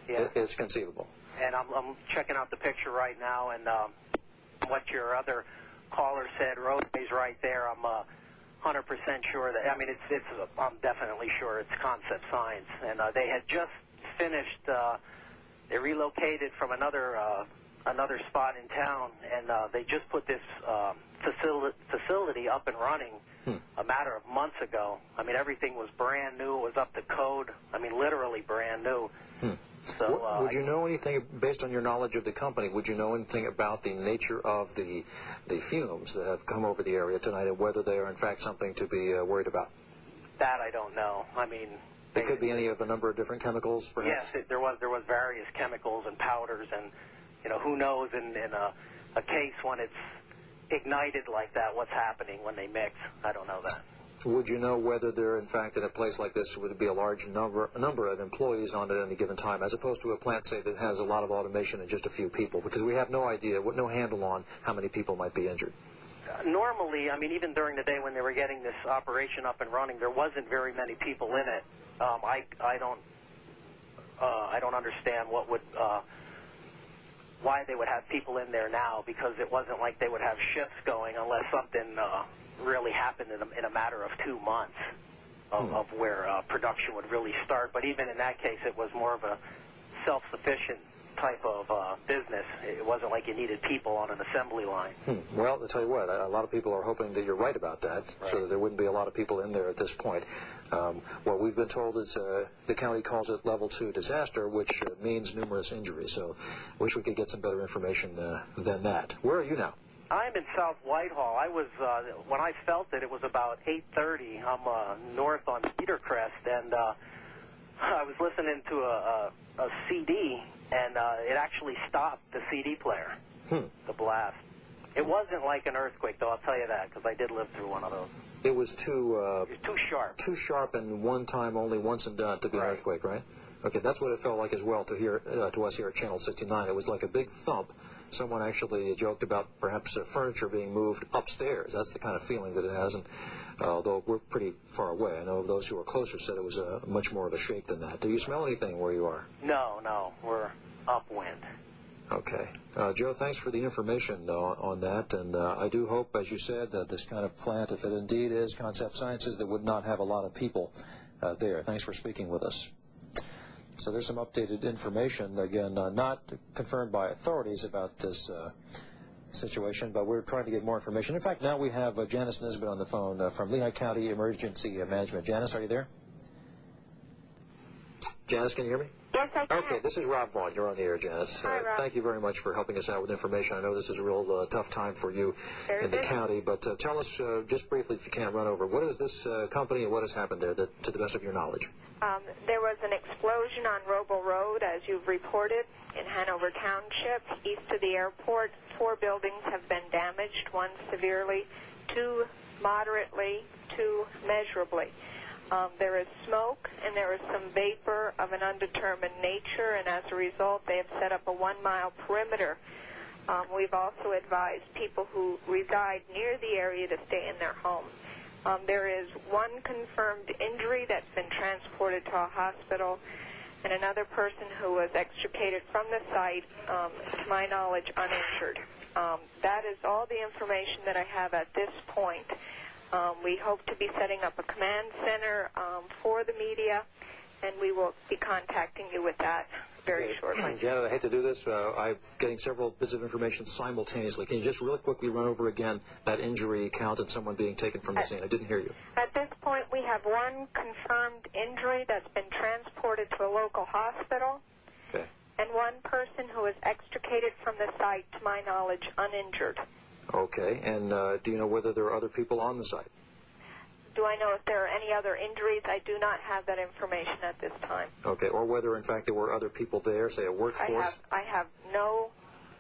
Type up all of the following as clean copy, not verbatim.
Yes. Yeah. It's conceivable. And I'm checking out the picture right now, and what your other caller said, roadway's right there. I'm 100% sure that, I mean, I'm definitely sure it's concept science. And they had just finished, they relocated from another spot in town, and they just put this facility up and running a matter of months ago. I mean, everything was brand new. It was up to code. I mean, literally brand new. So, would you know anything, based on your knowledge of the company, would you know anything about the nature of the fumes that have come over the area tonight, and whether they are in fact something to be worried about? That I don't know. I mean, it could be any of a number of different chemicals, perhaps? Yes, there was various chemicals and powders, and who knows in a case when it's ignited like that, what's happening when they mix. I don't know that. Would you know whether there, in fact, in a place like this, would be a large number of employees on it at any given time, as opposed to a plant, say, that has a lot of automation and just a few people? Because we have no idea, no handle on how many people might be injured. Normally, I mean, even during the day when they were getting this operation up and running, there wasn't very many people in it. I don't understand why they would have people in there now, because it wasn't like they would have shifts going unless something really happened in a matter of 2 months of where production would really start. But even in that case, it was more of a self-sufficient type of business. It wasn't like you needed people on an assembly line. Well, I'll tell you what, a lot of people are hoping that you're right about that, right, so that there wouldn't be a lot of people in there at this point. What we've been told is the county calls it level 2 disaster, which means numerous injuries, so I wish we could get some better information than that. Where are you now? I'm in South Whitehall. I was, when I felt it was about 8:30. I'm north on Cedarcrest, and I was listening to a CD, and it actually stopped the CD player, the blast. It wasn't like an earthquake, though, I'll tell you that, because I did live through one of those. It was too sharp. Too sharp, and one time only, once and done, to be an earthquake, right? Okay, that's what it felt like as well to us here at Channel 69. It was like a big thump. Someone actually joked about perhaps furniture being moved upstairs. That's the kind of feeling that it has, and although we're pretty far away, I know those who were closer said it was much more of a shake than that. Do you smell anything where you are? No, we're upwind. Okay. Joe, thanks for the information on that, and I do hope, as you said, that this kind of plant, if it indeed is Concept Sciences, that would not have a lot of people there. Thanks for speaking with us. So there's some updated information, again, not confirmed by authorities about this situation, but we're trying to get more information. In fact, now we have Janice Nisbet on the phone from Lehigh County Emergency Management. Janice, are you there? Janice, can you hear me? Yes, I can. Okay, this is Rob Vaughn. You're on the air, Janice. Hi, Rob. Thank you very much for helping us out with information. I know this is a real tough time for you in the county, but tell us just briefly, if you can, run over, what is this company and what has happened there, to the best of your knowledge? There was an explosion on Roble Road, as you've reported, in Hanover Township, east of the airport. 4 buildings have been damaged, 1 severely, 2 moderately, 2 measurably. There is smoke, and there is some vapor of an undetermined nature, and as a result, they have set up a 1-mile perimeter. We've also advised people who reside near the area to stay in their homes. There is 1 confirmed injury that's been transported to a hospital, and another person who was extricated from the site, to my knowledge, uninjured. That is all the information that I have at this point. We hope to be setting up a command center for the media, and we will be contacting you with that very shortly. Janet, I hate to do this. I'm getting several bits of information simultaneously. Can you just really quickly run over again that injury count and someone being taken from the scene? I didn't hear you. At this point, we have 1 confirmed injury that's been transported to a local hospital. Okay. And 1 person who is extricated from the site, to my knowledge, uninjured. Okay, and do you know whether there are other people on the site? Do I know if there are any other injuries? I do not have that information at this time. Okay, or whether, in fact, there were other people there, say a workforce? I have no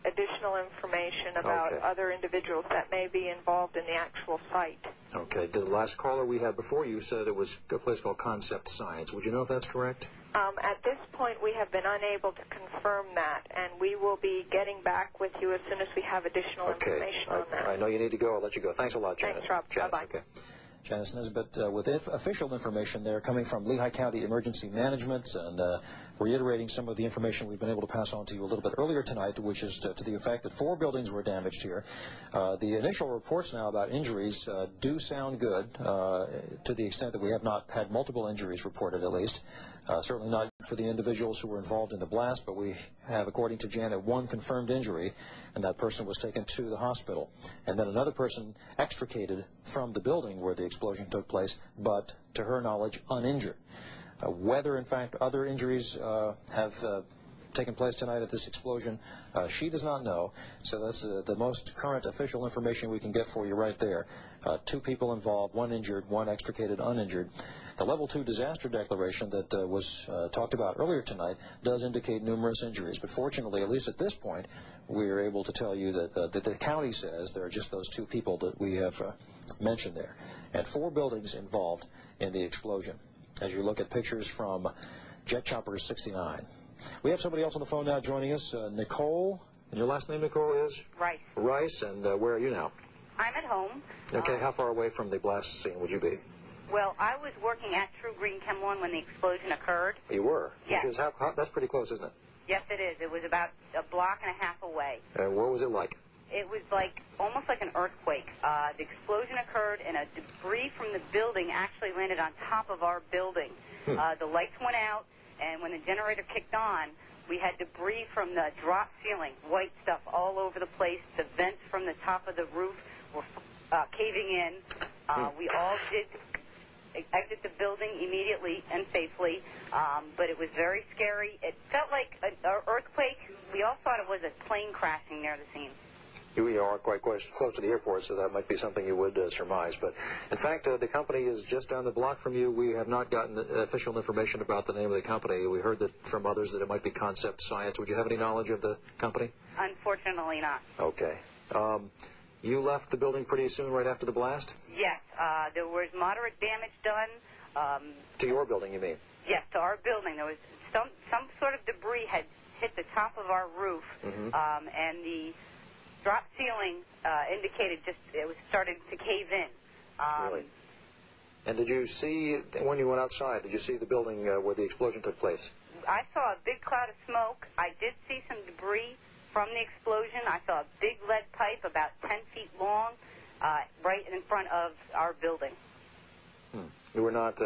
additional information about other individuals that may be involved in the actual site. Okay, the last caller we had before you said it was a place called Concept Science. Would you know if that's correct? At this point, we have been unable to confirm that, and we will be getting back with you as soon as we have additional information on that. I know you need to go. I'll let you go. Thanks a lot, Janet. Thanks, Rob. Bye-bye. Okay. Janice Nisbet with official information there coming from Lehigh County Emergency Management, and reiterating some of the information we've been able to pass on to you a little bit earlier tonight, which is to the effect that 4 buildings were damaged here. The initial reports now about injuries do sound good, to the extent that we have not had multiple injuries reported, at least. Certainly not for the individuals who were involved in the blast, but we have, according to Janet, 1 confirmed injury, and that person was taken to the hospital. And then another person extricated from the building where the explosion took place, but, to her knowledge, uninjured. Whether, in fact, other injuries have taken place tonight at this explosion, she does not know. So that's the most current official information we can get for you right there. 2 people involved, 1 injured, 1 extricated, uninjured. The Level 2 disaster declaration that was talked about earlier tonight does indicate numerous injuries. But fortunately, at least at this point, we are able to tell you that the county says there are just those 2 people that we have mentioned there. And 4 buildings involved in the explosion, as you look at pictures from Jet Chopper 69. We have somebody else on the phone now joining us, Nicole. And your last name, Nicole, is? Rice. Rice, and where are you now? I'm at home. Okay, how far away from the blast scene would you be? Well, I was working at True Green Chem Lawn when the explosion occurred. You were? Yes. That's pretty close, isn't it? Yes, it is. It was about a block and a half away. And what was it like? It was almost like an earthquake. The explosion occurred, and a debris from the building actually landed on top of our building. The lights went out, and when the generator kicked on, we had debris from the drop ceiling, white stuff all over the place. The vents from the top of the roof were caving in. We all did exit the building immediately and safely, but it was very scary. It felt like an earthquake. We all thought it was a plane crashing near the scene. You are quite close to the airport, so that might be something you would surmise. But, in fact, the company is just down the block from you. We have not gotten official information about the name of the company. We heard that from others that it might be Concept Science. Would you have any knowledge of the company? Unfortunately not. Okay. You left the building pretty soon right after the blast? Yes. There was moderate damage done. To your building, you mean? Yes, to our building. There was some sort of debris had hit the top of our roof, and the drop ceiling indicated it was starting to cave in. Really? And did you see, when you went outside, did you see the building where the explosion took place? I saw a big cloud of smoke. I did see some debris from the explosion. I saw a big lead pipe about 10 feet long right in front of our building. You were not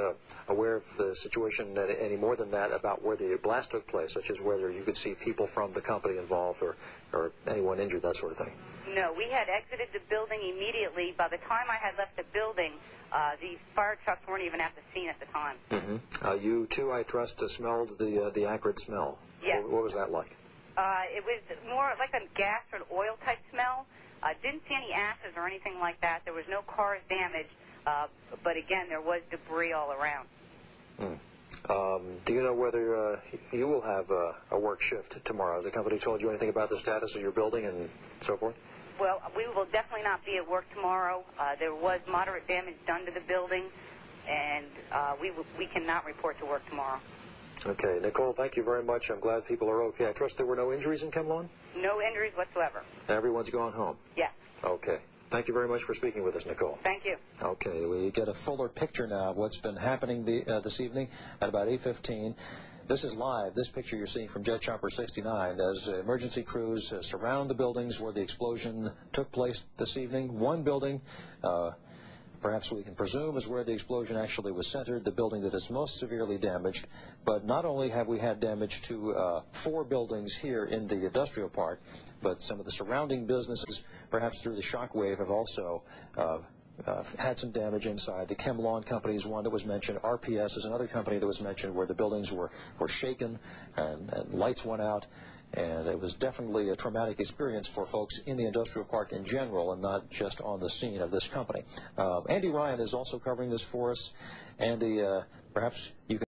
aware of the situation any more than that about where the blast took place, such as whether you could see people from the company involved or anyone injured, that sort of thing? No, we had exited the building immediately. By the time I had left the building, the fire trucks weren't even at the scene at the time. You, too, I trust, smelled the acrid smell. Yes. What was that like? It was more like a gas or an oil-type smell. Didn't see any ashes or anything like that. There was no cars damaged. But again, there was debris all around. Do you know whether you will have a work shift tomorrow? Has the company told you anything about the status of your building and so forth? Well, we will definitely not be at work tomorrow. There was moderate damage done to the building, and we cannot report to work tomorrow. Okay. Nicole, thank you very much. I'm glad people are okay. I trust there were no injuries in Chem Lawn? No injuries whatsoever. Everyone's gone home? Yes. Okay. Thank you very much for speaking with us, Nicole. Thank you. Okay, we get a fuller picture now of what's been happening this evening at about 8:15. This is live. This picture you're seeing from Jet Chopper 69 as emergency crews surround the buildings where the explosion took place this evening. One building, perhaps we can presume, is where the explosion actually was centered, the building that is most severely damaged. But not only have we had damage to 4 buildings here in the industrial park, but some of the surrounding businesses, perhaps through the shock wave, have also had some damage inside. The Chem Lawn Company is one that was mentioned. RPS is another company that was mentioned where the buildings were shaken and lights went out. And it was definitely a traumatic experience for folks in the industrial park in general and not just on the scene of this company. Andy Ryan is also covering this for us. Andy, perhaps you can